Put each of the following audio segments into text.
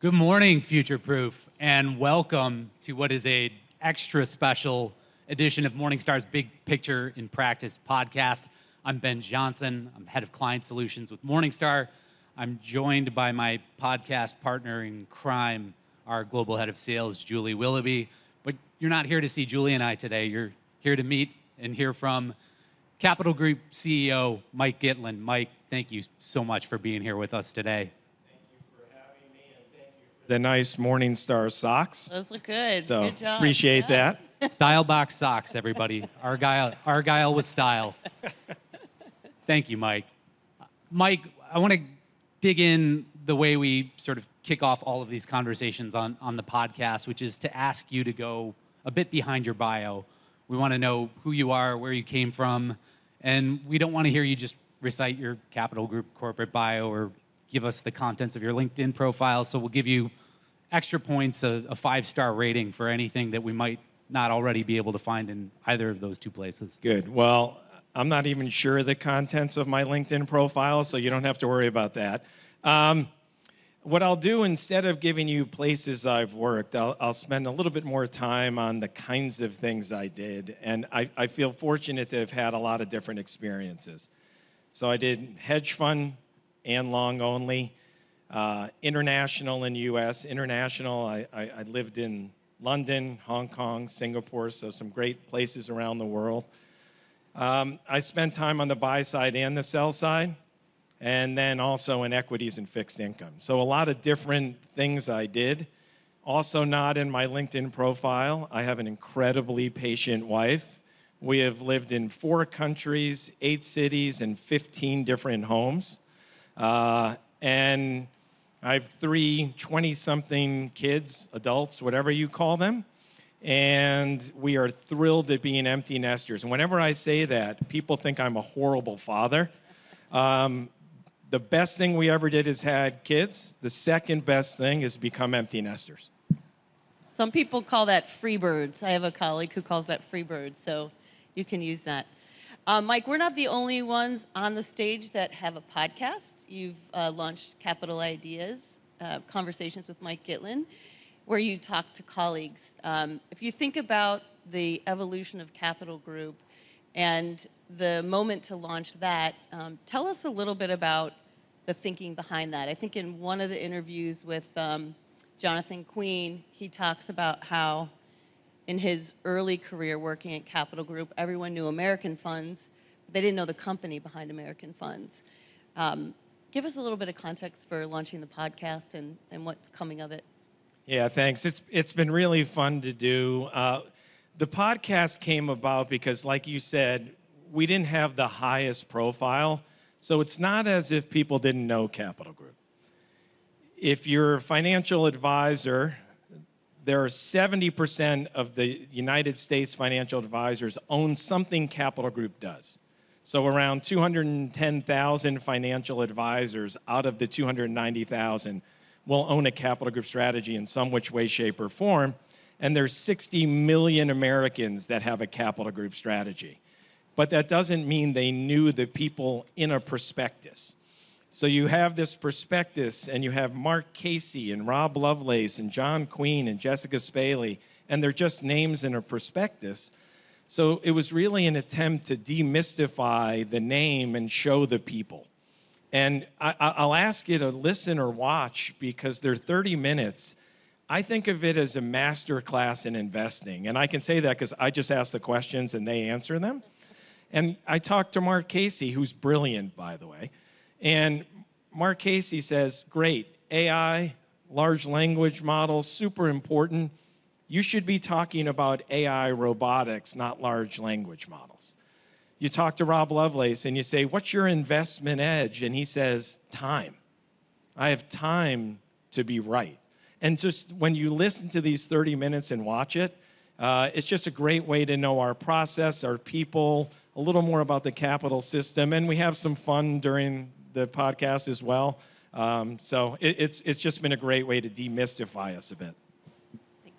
Good morning, Future Proof, and welcome to what is a extra special edition of Morningstar's Big Picture in Practice podcast. I'm Ben Johnson. I'm head of client solutions with Morningstar. I'm joined by my podcast partner in crime, our global head of sales, Julie Willoughby. But you're not here to see Julie and I today. You're here to meet and hear from Capital Group CEO Mike Gitlin. Mike, thank you so much for being here with us today. The nice Morningstar socks. Those look good. So good job. appreciate that. Style box socks, everybody. Argyle with style. Thank you, Mike. Mike, I want to dig in the way we sort of kick off all of these conversations on the podcast, which is to ask you to go a bit behind your bio. We want to know who you are, where you came from, and we don't want to hear you just recite your Capital Group corporate bio or give us the contents of your LinkedIn profile. So we'll give you extra points, a 5-star rating for anything that we might not already be able to find in either of those two places. Good. Well, I'm not even sure the contents of my LinkedIn profile, so you don't have to worry about that. What I'll do, instead of giving you places I've worked, I'll spend a little bit more time on the kinds of things I did. And I feel fortunate to have had a lot of different experiences. So I did hedge fund and long only, international in U.S. International, I lived in London, Hong Kong, Singapore, so some great places around the world. I spent time on the buy side and the sell side, and then also in equities and fixed income. So a lot of different things I did. Also not in my LinkedIn profile, I have an incredibly patient wife. We have lived in 4 countries, 8 cities, and 15 different homes. And I have 3 20-something kids, adults, whatever you call them, and we are thrilled at being empty nesters. And whenever I say that, people think I'm a horrible father. The best thing we ever did is had kids. The second best thing is become empty nesters. Some people call that free birds. I have a colleague who calls that free birds, so you can use that. Mike, we're not the only ones on the stage that have a podcast. You've launched Capital Ideas, Conversations with Mike Gitlin, where you talk to colleagues. If you think about the evolution of Capital Group and the moment to launch that, tell us a little bit about the thinking behind that. I think in one of the interviews with Jonathan Queen, he talks about how in his early career working at Capital Group, everyone knew American Funds, but they didn't know the company behind American Funds. Give us a little bit of context for launching the podcast and what's coming of it. Yeah, thanks. It's been really fun to do. The podcast came about because, like you said, we didn't have the highest profile, so it's not as if people didn't know Capital Group. If you're a financial advisor, there are 70% of the United States financial advisors own something Capital Group does. So around 210,000 financial advisors out of the 290,000 will own a Capital Group strategy in some which way, shape, or form. And there's 60 million Americans that have a Capital Group strategy. But that doesn't mean they knew the people in a prospectus. So you have this prospectus, and you have Mark Casey and Rob Lovelace and John Queen and Jessica Spaley, and they're just names in a prospectus. So it was really an attempt to demystify the name and show the people. And I'll ask you to listen or watch because they're 30 minutes. I think of it as a master class in investing. And I can say that because I just ask the questions and they answer them. And I talked to Mark Casey, who's brilliant, by the way. And Mark Casey says, great, AI, large language models, super important. You should be talking about AI robotics, not large language models. You talk to Rob Lovelace and you say, what's your investment edge? And he says, time. I have time to be right. And just when you listen to these 30 minutes and watch it, it's just a great way to know our process, our people, a little more about the capital system, and we have some fun during the podcast as well. So it's just been a great way to demystify us a bit. Thanks.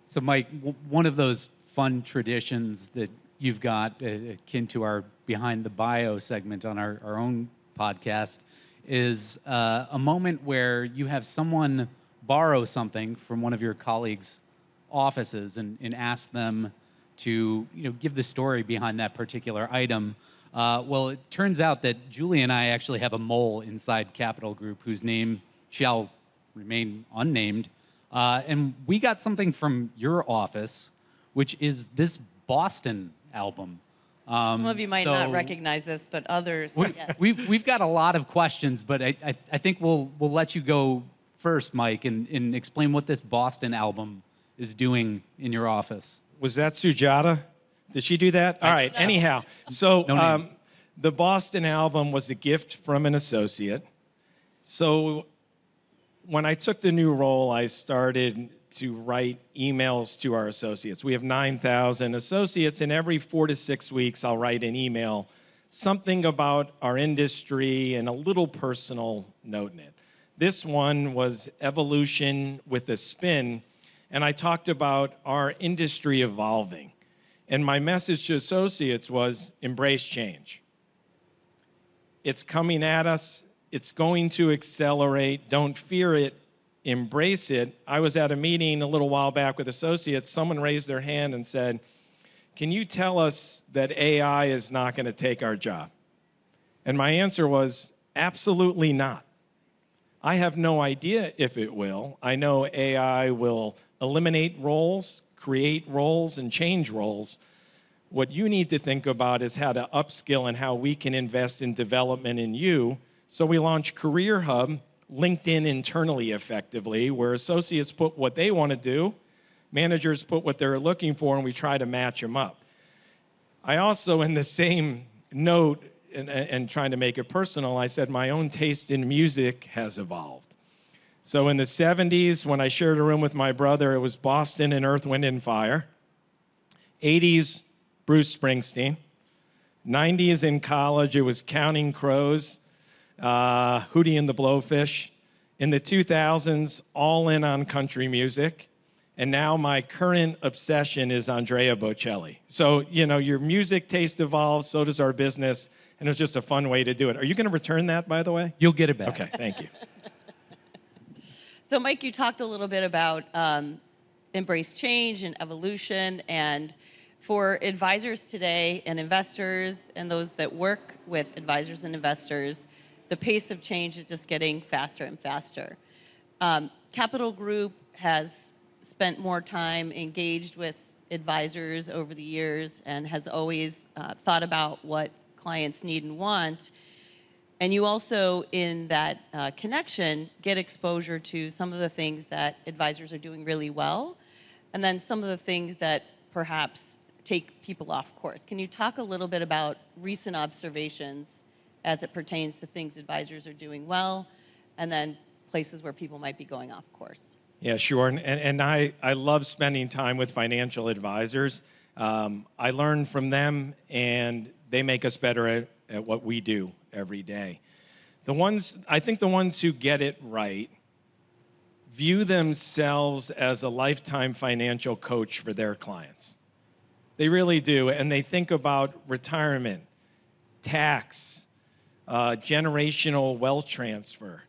So, Mike, one of those fun traditions that you've got, akin to our Behind the Bio segment on our own podcast, is a moment where you have someone borrow something from one of your colleagues' offices and ask them to give the story behind that particular item. Well, it turns out that Julie and I actually have a mole inside Capital Group whose name shall remain unnamed. And we got something from your office, which is this Boston album. Some of you might not recognize this, but others, yes. We've got a lot of questions, but I think we'll let you go first, Mike, and explain what this Boston album is doing in your office. Was that Sujata? Did she do that? All right. No. Anyhow, so No names. the Boston album was a gift from an associate. So when I took the new role, I started to write emails to our associates. We have 9,000 associates, and every 4 to 6 weeks, I'll write an email, something about our industry and a little personal note in it. This one was evolution with a spin, and I talked about our industry evolving. And my message to associates was embrace change. It's coming at us. It's going to accelerate. Don't fear it. Embrace it. I was at a meeting a little while back with associates. Someone raised their hand and said, "Can you tell us that AI is not going to take our job?" And my answer was, absolutely not. I have no idea if it will. I know AI will eliminate roles, create roles, and change roles. What you need to think about is how to upskill and how we can invest in development in you. So we launched Career Hub, LinkedIn internally effectively, where associates put what they want to do, managers put what they're looking for, and we try to match them up. I also, in the same note, and trying to make it personal, I said my own taste in music has evolved. So in the 70s, when I shared a room with my brother, it was Boston and Earth, Wind, and Fire. 80s, Bruce Springsteen. 90s in college, it was Counting Crows, Hootie and the Blowfish. In the 2000s, all in on country music. And now my current obsession is Andrea Bocelli. So, your music taste evolves, so does our business, and it was just a fun way to do it. Are you going to return that, by the way? You'll get it back. Okay, thank you. So, Mike, you talked a little bit about embrace change and evolution, and for advisors today and investors and those that work with advisors and investors, the pace of change is just getting faster and faster. Capital Group has spent more time engaged with advisors over the years and has always thought about what clients need and want. And you also, in that connection, get exposure to some of the things that advisors are doing really well, and then some of the things that perhaps take people off course. Can you talk a little bit about recent observations as it pertains to things advisors are doing well, and then places where people might be going off course? Yeah, sure. And I love spending time with financial advisors. I learn from them, and they make us better at what we do every day. I think the ones who get it right view themselves as a lifetime financial coach for their clients. They really do. And they think about retirement, tax, generational wealth transfer.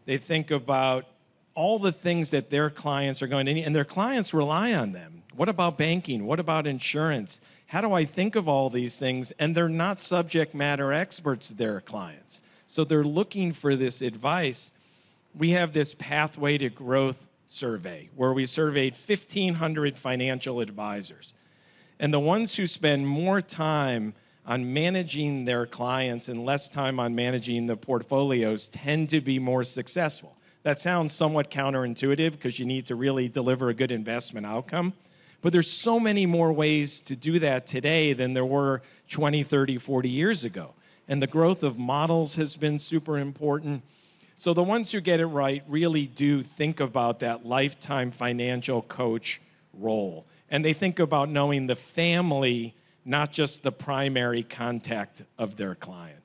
They think about all the things that their clients are going to need, and their clients rely on them. What about banking? What about insurance? How do I think of all these things? And they're not subject matter experts, their clients. So they're looking for this advice. We have this Pathway to Growth survey where we surveyed 1,500 financial advisors. And the ones who spend more time on managing their clients and less time on managing the portfolios tend to be more successful. That sounds somewhat counterintuitive because you need to really deliver a good investment outcome. But there's so many more ways to do that today than there were 20, 30, 40 years ago. And the growth of models has been super important. So the ones who get it right really do think about that lifetime financial coach role. And they think about knowing the family, not just the primary contact of their client.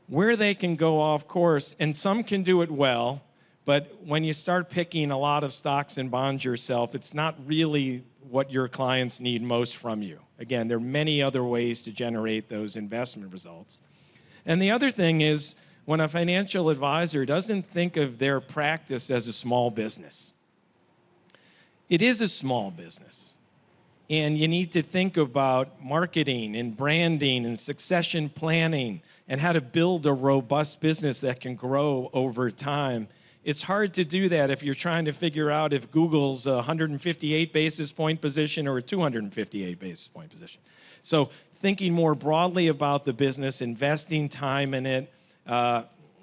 Where they can go off course, and some can do it well, but when you start picking a lot of stocks and bonds yourself, it's not really what your clients need most from you. Again, there are many other ways to generate those investment results. And the other thing is, when a financial advisor doesn't think of their practice as a small business. It is a small business. And you need to think about marketing and branding and succession planning and how to build a robust business that can grow over time. It's hard to do that if you're trying to figure out if Google's a 158 basis point position or a 258 basis point position. So thinking more broadly about the business, investing time in it,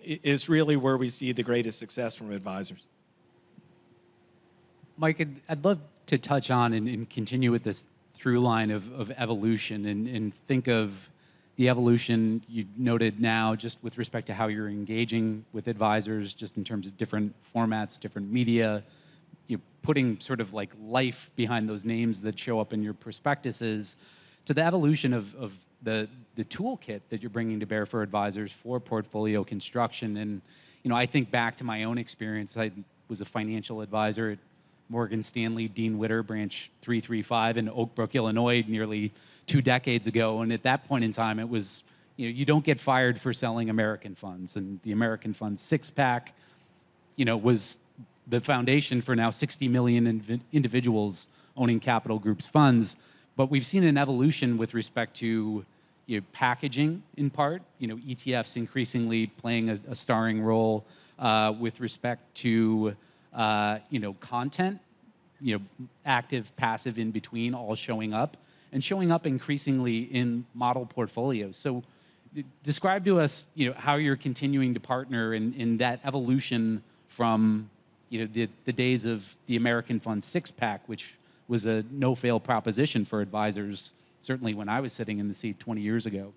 is really where we see the greatest success from advisors. Mike, I'd love to touch on and continue with this through line of evolution and think of the evolution you noted now just with respect to how you're engaging with advisors, just in terms of different formats, different media, you're putting sort of like life behind those names that show up in your prospectuses, to the evolution of the toolkit that you're bringing to bear for advisors for portfolio construction. And, I think back to my own experience. I was a financial advisor at Morgan Stanley, Dean Witter, branch 335 in Oak Brook, Illinois, nearly 2 decades ago. And at that point in time, it was, you don't get fired for selling American funds. And the American Funds six-pack, was the foundation for now 60 million individuals owning Capital Group's funds. But we've seen an evolution with respect to packaging in part, ETFs increasingly playing a starring role with respect to content, active, passive, in between, all showing up increasingly in model portfolios. So describe to us, how you're continuing to partner in that evolution from, the days of the American Fund six-pack, which was a no-fail proposition for advisors, certainly when I was sitting in the seat 20 years ago.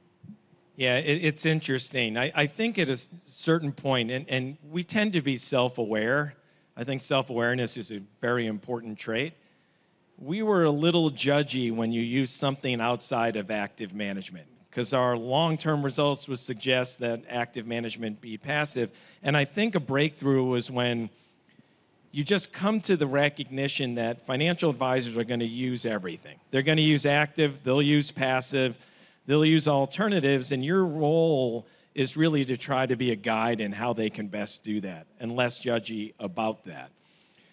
Yeah, it's interesting. I think at a certain point, and we tend to be self-aware. I think self-awareness is a very important trait. We were a little judgy when you use something outside of active management, because our long-term results would suggest that active management be passive. And I think a breakthrough was when you just come to the recognition that financial advisors are going to use everything. They're going to use active, they'll use passive, they'll use alternatives, and your role is really to try to be a guide in how they can best do that, and less judgy about that.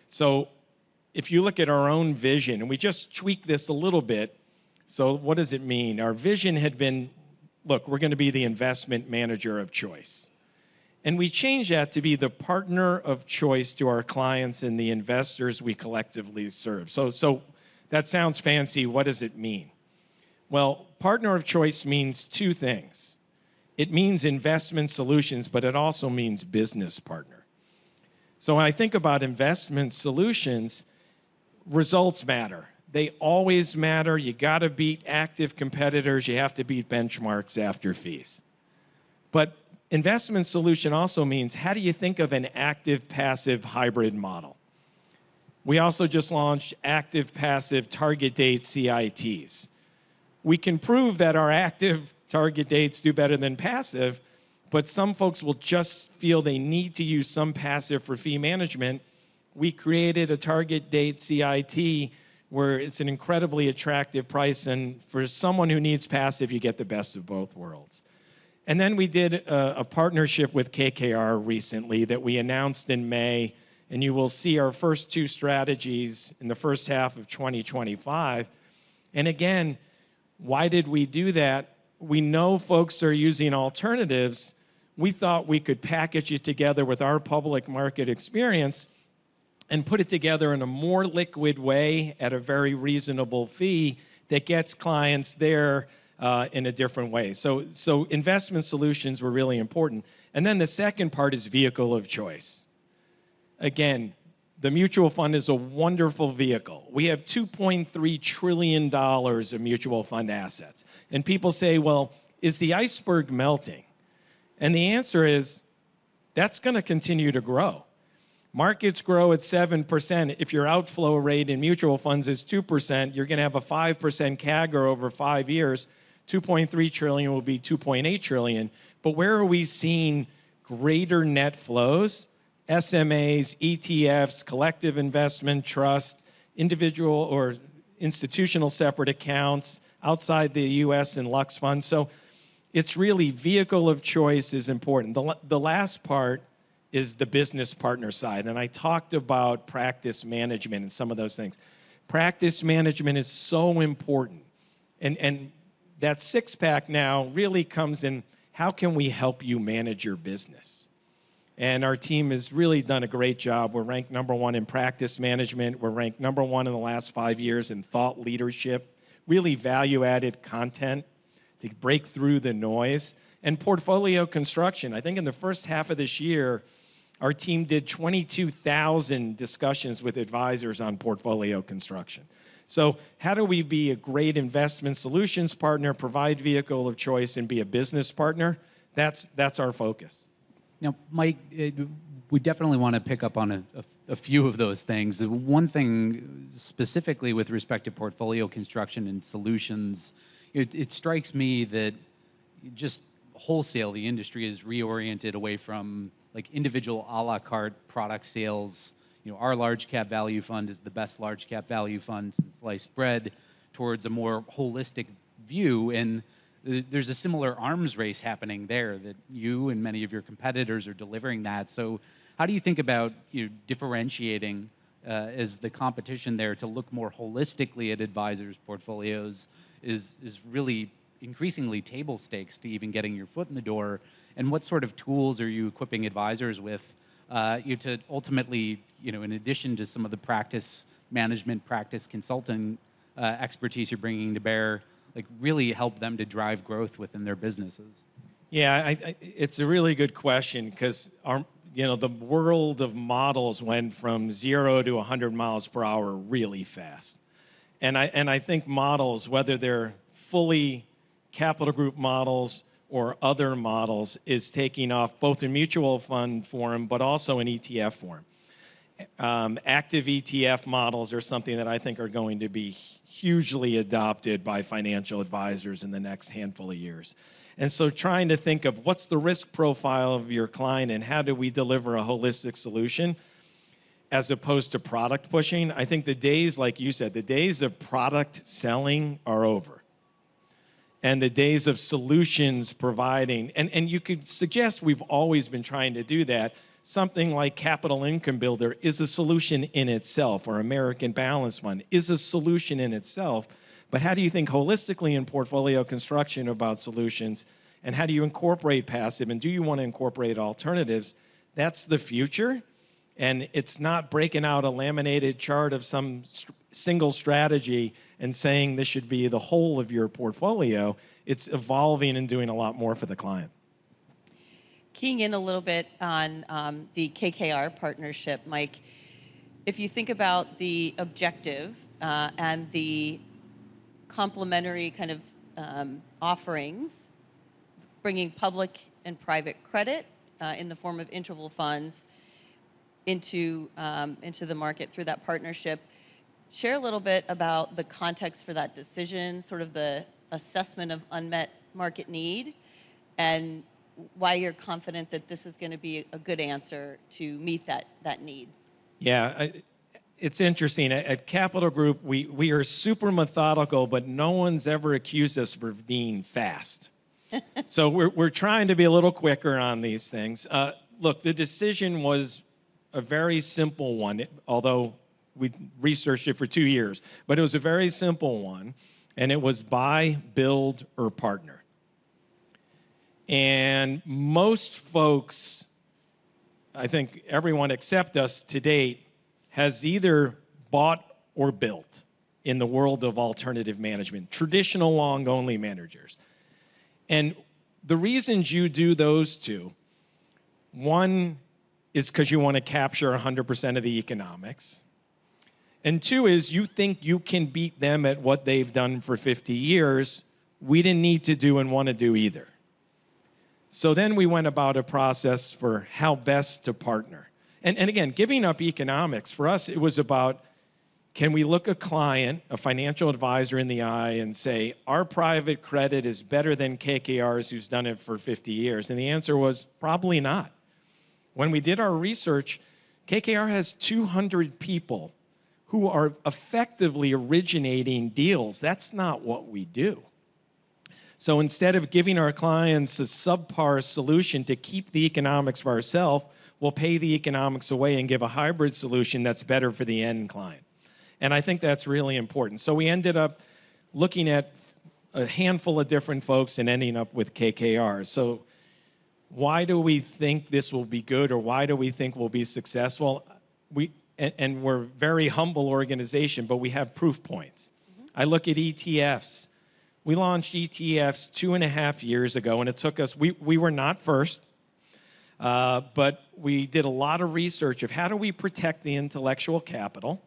So if you look at our own vision, and we just tweak this a little bit, so what does it mean? Our vision had been, look, we're going to be the investment manager of choice. And we changed that to be the partner of choice to our clients and the investors we collectively serve. So that sounds fancy. What does it mean? Well, partner of choice means 2 things. It means investment solutions, but it also means business partner. So when I think about investment solutions, results matter. They always matter. You got to beat active competitors. You have to beat benchmarks after fees. But investment solution also means, how do you think of an active-passive hybrid model? We also just launched active-passive target date CITs. We can prove that our active target dates do better than passive, but some folks will just feel they need to use some passive for fee management. We created a target date CIT where it's an incredibly attractive price, and for someone who needs passive, you get the best of both worlds. And then we did a partnership with KKR recently that we announced in May, and you will see our first 2 strategies in the first half of 2025. And again, why did we do that? We know folks are using alternatives. We thought we could package it together with our public market experience and put it together in a more liquid way at a very reasonable fee that gets clients there in a different way. So investment solutions were really important. And then the second part is vehicle of choice. Again, the mutual fund is a wonderful vehicle. We have $2.3 trillion of mutual fund assets. And people say, well, is the iceberg melting? And the answer is, that's going to continue to grow. Markets grow at 7%. If your outflow rate in mutual funds is 2%, you're going to have a 5% CAGR over 5 years. 2.3 trillion will be 2.8 trillion. But where are we seeing greater net flows? SMAs, ETFs, collective investment trust, individual or institutional separate accounts outside the US and Lux funds. So it's really vehicle of choice is important. The last part is the business partner side, and I talked about practice management and some of those things. Practice management is so important, and that six-pack now really comes in, how can we help you manage your business? And our team has really done a great job. We're ranked #1 in practice management. We're ranked #1 in the last 5 years in thought leadership, really value-added content to break through the noise. And portfolio construction. I think in the first half of this year, our team did 22,000 discussions with advisors on portfolio construction. So how do we be a great investment solutions partner, provide vehicle of choice, and be a business partner? That's our focus. Now, Mike, we definitely want to pick up on a few of those things. The one thing specifically with respect to portfolio construction and solutions, it strikes me that just wholesale, the industry is reoriented away from like individual a la carte product sales. Our large cap value fund is the best large cap value fund since sliced bread, towards a more holistic view. And there's a similar arms race happening there that you and many of your competitors are delivering that. So how do you think about differentiating as the competition there to look more holistically at advisors' portfolios is really increasingly table stakes to even getting your foot in the door? And what sort of tools are you equipping advisors with to ultimately, in addition to some of the practice management, practice consulting expertise you're bringing to bear, like really help them to drive growth within their businesses? Yeah, it's a really good question, because the world of models went from 0 to 100 miles per hour really fast. And I think models, whether they're fully Capital Group models or other models, is taking off both in mutual fund form, but also in ETF form. Active ETF models are something that I think are going to be hugely adopted by financial advisors in the next handful of years. And so trying to think of what's the risk profile of your client and how do we deliver a holistic solution as opposed to product pushing. I think the days, like you said, the days of product selling are over. And the days of solutions providing, and you could suggest we've always been trying to do that. Something like Capital Income Builder is a solution in itself, or American Balance Fund is a solution in itself. But how do you think holistically in portfolio construction about solutions? And how do you incorporate passive? And do you want to incorporate alternatives? That's the future. And it's not breaking out a laminated chart of some single strategy and saying this should be the whole of your portfolio. It's evolving and doing a lot more for the client. Keying in a little bit on the KKR partnership, Mike, if you think about the objective and the complementary kind of offerings, bringing public and private credit in the form of interval funds into the market through that partnership, share a little bit about the context for that decision, sort of the assessment of unmet market need, and why you're confident that this is going to be a good answer to meet that need. Yeah, it's interesting. At Capital Group, we are super methodical, but no one's ever accused us of being fast. So we're trying to be a little quicker on these things. Look, the decision was a very simple one, although we researched it for 2 years. But it was a very simple one, and it was buy, build, or partner. And most folks, I think everyone except us to date, has either bought or built in the world of alternative management, traditional long-only managers. And the reasons you do those two, one is because you want to capture 100% of the economics. And two is you think you can beat them at what they've done for 50 years. We didn't need to do and want to do either. So then we went about a process for how best to partner. And again, giving up economics, for us, it was about, can we look a client, a financial advisor in the eye and say, our private credit is better than KKR's who's done it for 50 years? And the answer was probably not. When we did our research, KKR has 200 people who are effectively originating deals. That's not what we do. So instead of giving our clients a subpar solution to keep the economics for ourselves, we'll pay the economics away and give a hybrid solution that's better for the end client. And I think that's really important. So we ended up looking at a handful of different folks and ending up with KKR. So why do we think this will be good, or why do we think we'll be successful? And we're a very humble organization, but we have proof points. I look at ETFs. We launched ETFs 2.5 years ago, and it took us, we were not first, but we did a lot of research of how do we protect the intellectual capital,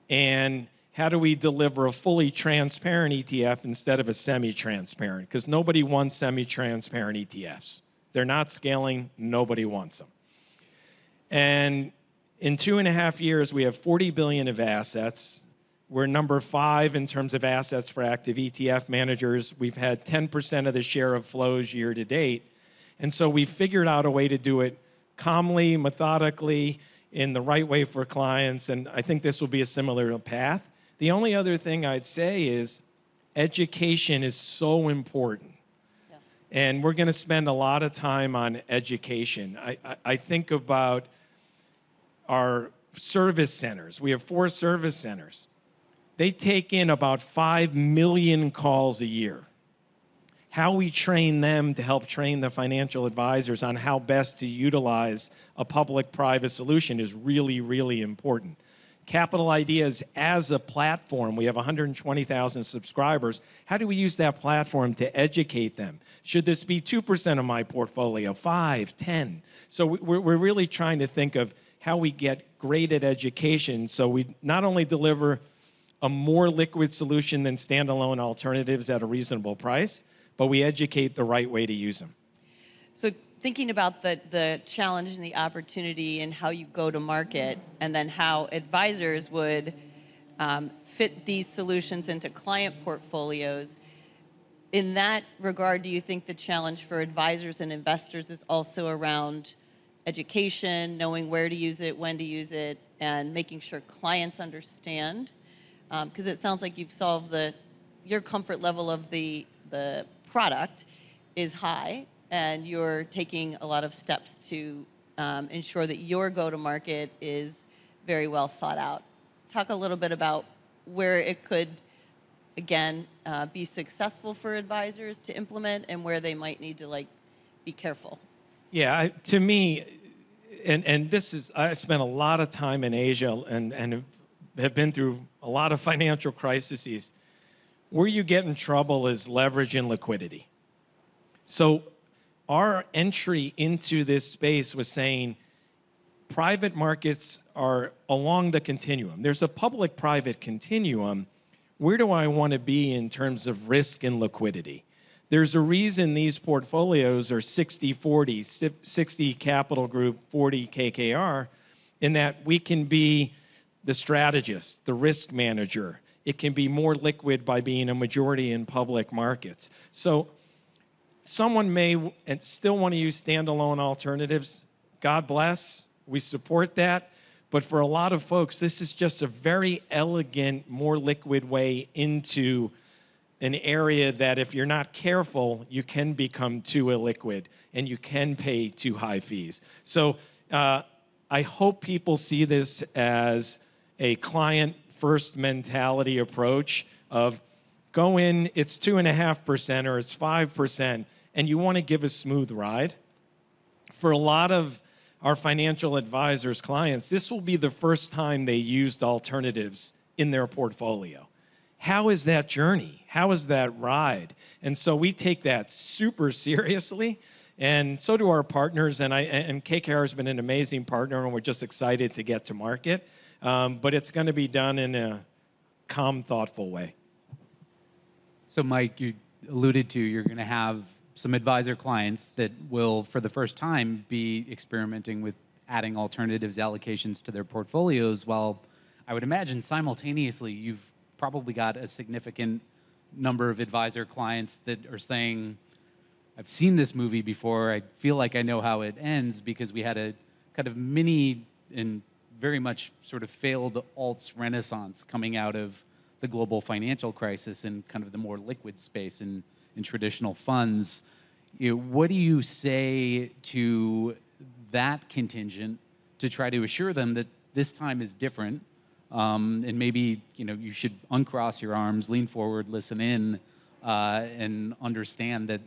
and how do we deliver a fully transparent ETF instead of a semi-transparent? Because nobody wants semi-transparent ETFs. They're not scaling. Nobody wants them. And in 2.5 years, we have $40 billion of assets. We're number 5 in terms of assets for active ETF managers. We've had 10% of the share of flows year to date. And so we figured out a way to do it calmly, methodically, in the right way for clients. And I think this will be a similar path. The only other thing I'd say is education is so important. Yeah. And we're going to spend a lot of time on education. I think about our service centers. We have 4 service centers. They take in about 5 million calls a year. How we train them to help train the financial advisors on how best to utilize a public-private solution is really, really important. Capital Ideas as a platform, we have 120,000 subscribers. How do we use that platform to educate them? Should this be 2% of my portfolio, 5, 10? So we're really trying to think of how we get great at education so we not only deliver a more liquid solution than standalone alternatives at a reasonable price, but we educate the right way to use them. So thinking about the challenge and the opportunity and how you go to market, and then how advisors would fit these solutions into client portfolios, in that regard, do you think the challenge for advisors and investors is also around education, knowing where to use it, when to use it, and making sure clients understand? Because it sounds like you've solved your comfort level of the product is high, and you're taking a lot of steps to ensure that your go-to-market is very well thought out. Talk a little bit about where it could, again, be successful for advisors to implement, and where they might need to be careful. Yeah, to me, and this is, I spent a lot of time in Asia and have been through a lot of financial crises. Where you get in trouble is leverage and liquidity. So our entry into this space was saying private markets are along the continuum. There's a public-private continuum. Where do I want to be in terms of risk and liquidity? There's a reason these portfolios are 60-40, 60 Capital Group, 40 KKR, in that we can be the strategist, the risk manager. It can be more liquid by being a majority in public markets. So someone may still want to use standalone alternatives. God bless. We support that. But for a lot of folks, this is just a very elegant, more liquid way into an area that if you're not careful, you can become too illiquid and you can pay too high fees. So I hope people see this as a client-first mentality approach of go in, it's 2.5% or it's 5%, and you want to give a smooth ride. For a lot of our financial advisors' clients, this will be the first time they used alternatives in their portfolio. How is that journey? How is that ride? And so we take that super seriously, and so do our partners. And KKR has been an amazing partner, and we're just excited to get to market. But it's going to be done in a calm, thoughtful way. So, Mike, you alluded to you're going to have some advisor clients that will, for the first time, be experimenting with adding alternatives allocations to their portfolios, while I would imagine simultaneously you've probably got a significant number of advisor clients that are saying, I've seen this movie before, I feel like I know how it ends, because we had a kind of mini and very much sort of failed alts renaissance coming out of the global financial crisis and kind of the more liquid space in in traditional funds. What do you say to that contingent to try to assure them that this time is different, and maybe you should uncross your arms, lean forward, listen in, and understand that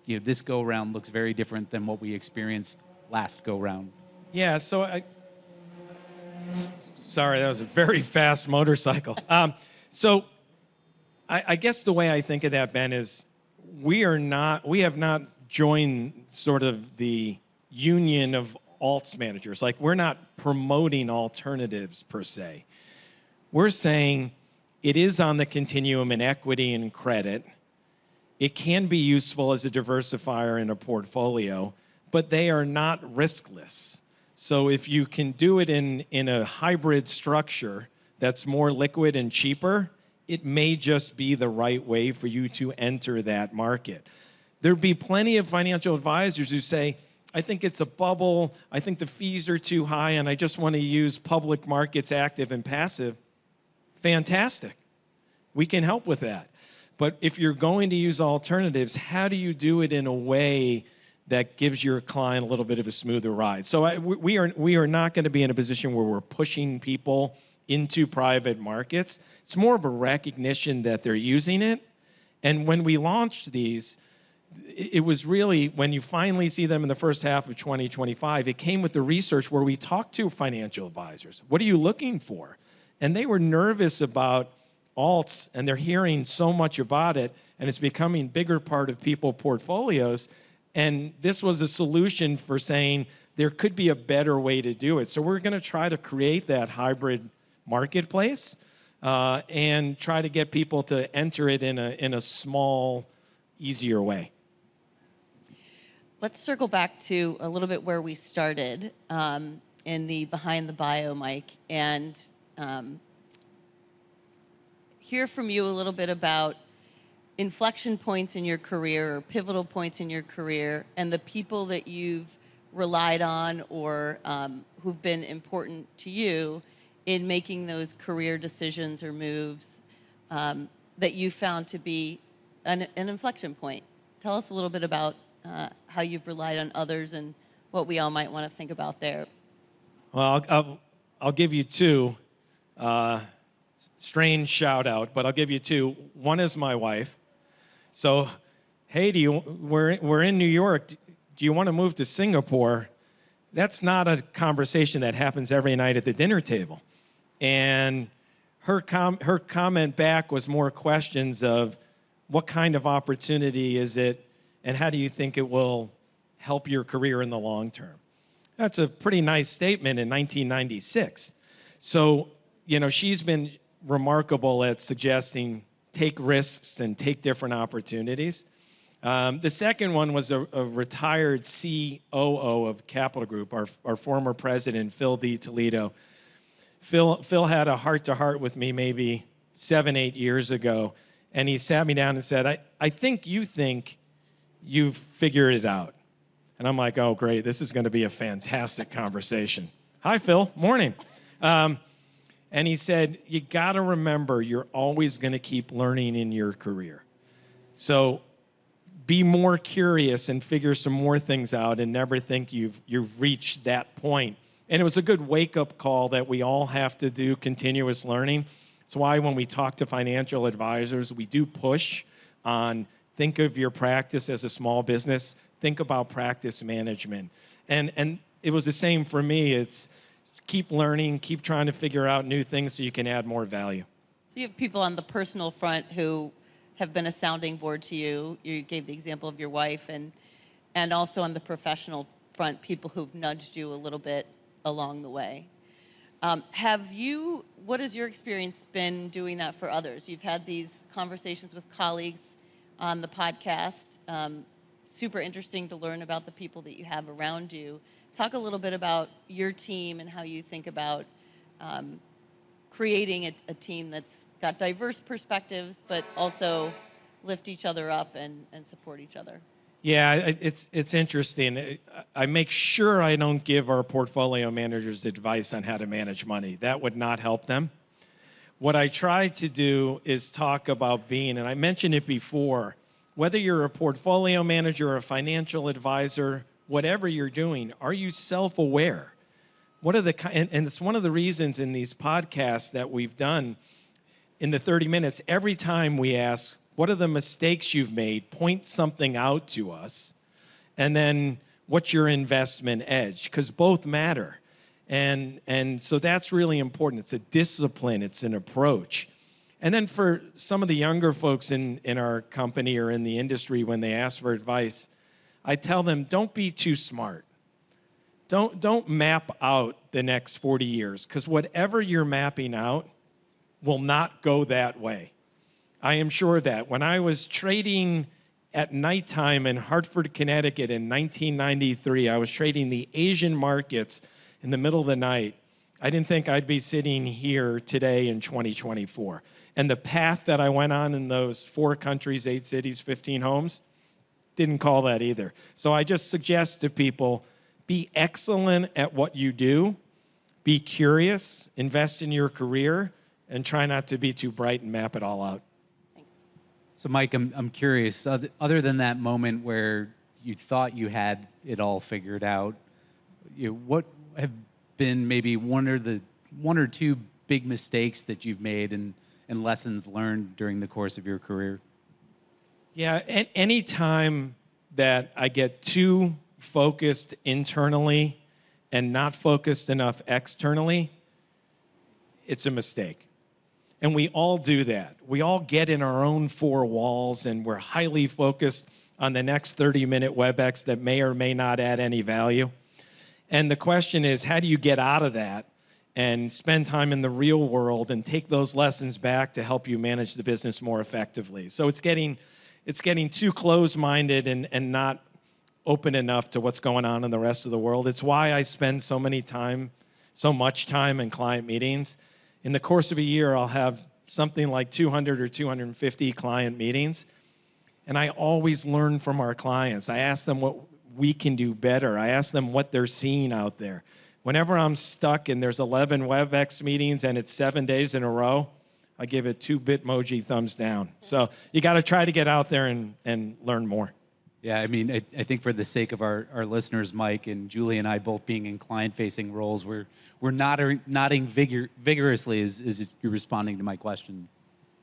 this go round looks very different than what we experienced last go round? Yeah, sorry, that was a very fast motorcycle. So I guess the way I think of that, Ben, is we have not joined sort of the union of alts managers. Like, we're not promoting alternatives per se. We're saying it is on the continuum in equity and credit. It can be useful as a diversifier in a portfolio, but they are not riskless. So if you can do it in a hybrid structure that's more liquid and cheaper, it may just be the right way for you to enter that market. There'd be plenty of financial advisors who say, I think it's a bubble, I think the fees are too high, and I just want to use public markets, active and passive. Fantastic. We can help with that. But if you're going to use alternatives, how do you do it in a way that gives your client a little bit of a smoother ride? So we are not going to be in a position where we're pushing people into private markets. It's more of a recognition that they're using it. And when we launched these, it was really, when you finally see them in the first half of 2025, it came with the research where we talked to financial advisors. What are you looking for? And they were nervous about alts, and they're hearing so much about it, and it's becoming a bigger part of people's portfolios. And this was a solution for saying there could be a better way to do it. So we're going to try to create that hybrid marketplace and try to get people to enter it in a small, easier way. Let's circle back to a little bit where we started in the Behind the Bio, Mike, and hear from you a little bit about inflection points in your career or pivotal points in your career and the people that you've relied on or who've been important to you in making those career decisions or moves that you found to be an inflection point. Tell us a little bit about how you've relied on others and what we all might want to think about there. Well, I'll give you two. Strange shout out, but I'll give you two. One is my wife. So, hey, we're in New York. Do you want to move to Singapore? That's not a conversation that happens every night at the dinner table. And her comment back was more questions of what kind of opportunity is it, and how do you think it will help your career in the long term? That's a pretty nice statement in 1996. So, she's been remarkable at suggesting take risks and take different opportunities. The second one was a retired COO of Capital Group, our former president, Phil D. Toledo. Phil had a heart-to-heart with me maybe 7-8 years ago, and he sat me down and said, I think you've figured it out. And I'm like, oh, great, this is going to be a fantastic conversation. Hi, Phil. Morning. And he said, you got to remember, you're always going to keep learning in your career. So be more curious and figure some more things out and never think you've reached that point. And it was a good wake-up call that we all have to do continuous learning. That's why when we talk to financial advisors, we do push on think of your practice as a small business. Think about practice management. And it was the same for me. It's keep learning, keep trying to figure out new things so you can add more value. So you have people on the personal front who have been a sounding board to you. You gave the example of your wife, and also on the professional front, people who've nudged you a little bit along the way. What has your experience been doing that for others? You've had these conversations with colleagues on the podcast. Super interesting to learn about the people that you have around you. Talk a little bit about your team and how you think about creating a team that's got diverse perspectives, but also lift each other up and support each other. Yeah, it's interesting. I make sure I don't give our portfolio managers advice on how to manage money. That would not help them. What I try to do is talk about being, and I mentioned it before, whether you're a portfolio manager or a financial advisor, whatever you're doing, are you self-aware? And it's one of the reasons in these podcasts that we've done in the 30 minutes, every time we ask, what are the mistakes you've made? Point something out to us. And then what's your investment edge? Because both matter. And so that's really important. It's a discipline. It's an approach. And then for some of the younger folks in our company or in the industry, when they ask for advice, I tell them, don't be too smart. Don't map out the next 40 years, because whatever you're mapping out will not go that way. I am sure that. When I was trading at nighttime in Hartford, Connecticut in 1993, I was trading the Asian markets in the middle of the night. I didn't think I'd be sitting here today in 2024. And the path that I went on in those 4 countries, 8 cities, 15 homes, didn't call that either. So I just suggest to people, be excellent at what you do, be curious, invest in your career, and try not to be too bright and map it all out. Thanks. So, Mike, I'm curious. Other than that moment where you thought you had it all figured out, what have been maybe one or two big mistakes that you've made and lessons learned during the course of your career? Yeah, any time that I get too focused internally and not focused enough externally, it's a mistake. And we all do that. We all get in our own 4 walls and we're highly focused on the next 30-minute WebEx that may or may not add any value. And the question is, how do you get out of that and spend time in the real world and take those lessons back to help you manage the business more effectively? So it's getting too closed-minded and not open enough to what's going on in the rest of the world. It's why I spend so much time in client meetings. In the course of a year, I'll have something like 200 or 250 client meetings, and I always learn from our clients. I ask them what we can do better. I ask them what they're seeing out there. Whenever I'm stuck and there's 11 WebEx meetings and it's 7 days in a row, I give it 2 Bitmoji thumbs down. So you got to try to get out there and learn more. Yeah, I mean, I think for the sake of our listeners, Mike and Julie and I both being in client-facing roles, we're nodding vigorously as you're responding to my question.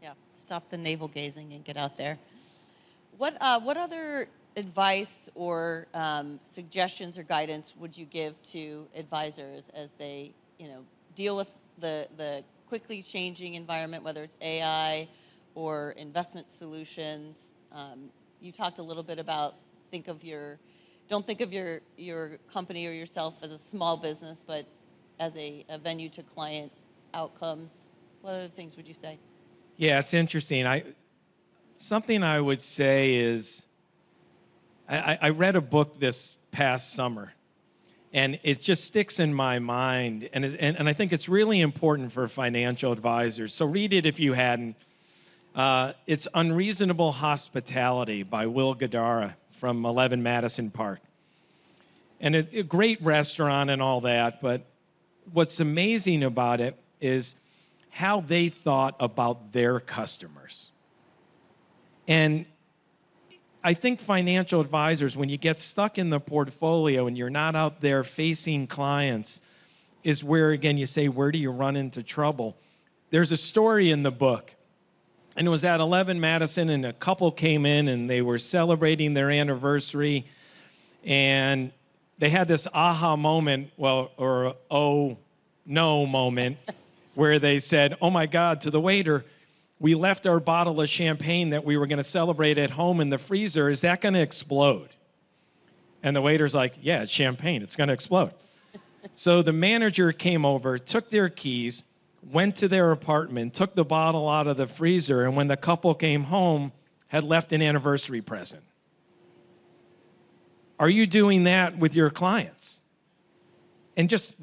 Yeah, stop the navel gazing and get out there. What other advice or suggestions or guidance would you give to advisors as they, deal with the quickly changing environment, whether it's AI or investment solutions? You talked a little bit about don't think of your company or yourself as a small business, but as a venue to client outcomes. What other things would you say? Yeah, it's interesting. Something I would say is, I read a book this past summer, and it just sticks in my mind, and I think it's really important for financial advisors. So read it if you hadn't. It's Unreasonable Hospitality by Will Guidara from 11 Madison Park. And a great restaurant and all that, but what's amazing about it is how they thought about their customers. And I think financial advisors, when you get stuck in the portfolio and you're not out there facing clients, is where, again, you say, where do you run into trouble? There's a story in the book, and it was at 11 Madison, and a couple came in, and they were celebrating their anniversary, and they had this aha moment, or oh no moment, where they said, oh my God, to the waiter, we left our bottle of champagne that we were going to celebrate at home in the freezer. Is that going to explode? And the waiter's like, yeah, it's champagne. It's going to explode. So the manager came over, took their keys, went to their apartment, took the bottle out of the freezer, and when the couple came home, had left an anniversary present. Are you doing that with your clients? And just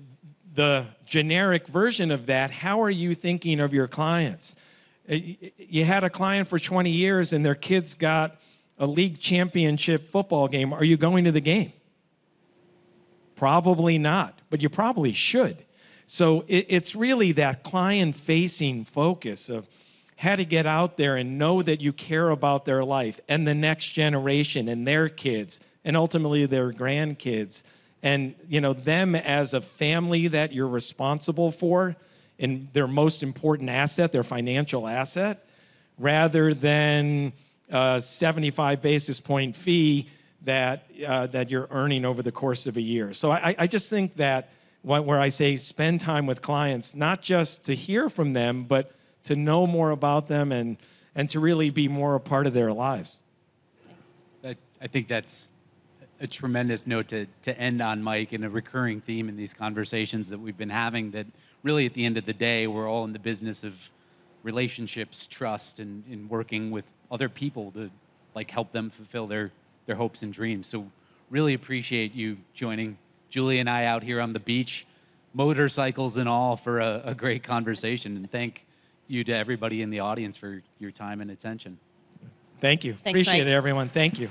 the generic version of that, how are you thinking of your clients? You had a client for 20 years and their kids got a league championship football game. Are you going to the game? Probably not, but you probably should. So it's really that client-facing focus of, had to get out there and know that you care about their life and the next generation and their kids and ultimately their grandkids, and them as a family that you're responsible for and their most important asset, their financial asset, rather than a 75 basis point fee that you're earning over the course of a year. So I just think that where I say spend time with clients, not just to hear from them, but to know more about them and to really be more a part of their lives. Thanks. I think that's a tremendous note to end on, Mike, and a recurring theme in these conversations that we've been having, that really at the end of the day, we're all in the business of relationships, trust, and working with other people to help them fulfill their hopes and dreams. So really appreciate you joining Julie and I out here on the beach, motorcycles and all, for a great conversation. And thank you to everybody in the audience for your time and attention. Thank you. Thanks, Appreciate Mike. it, everyone. Thank you.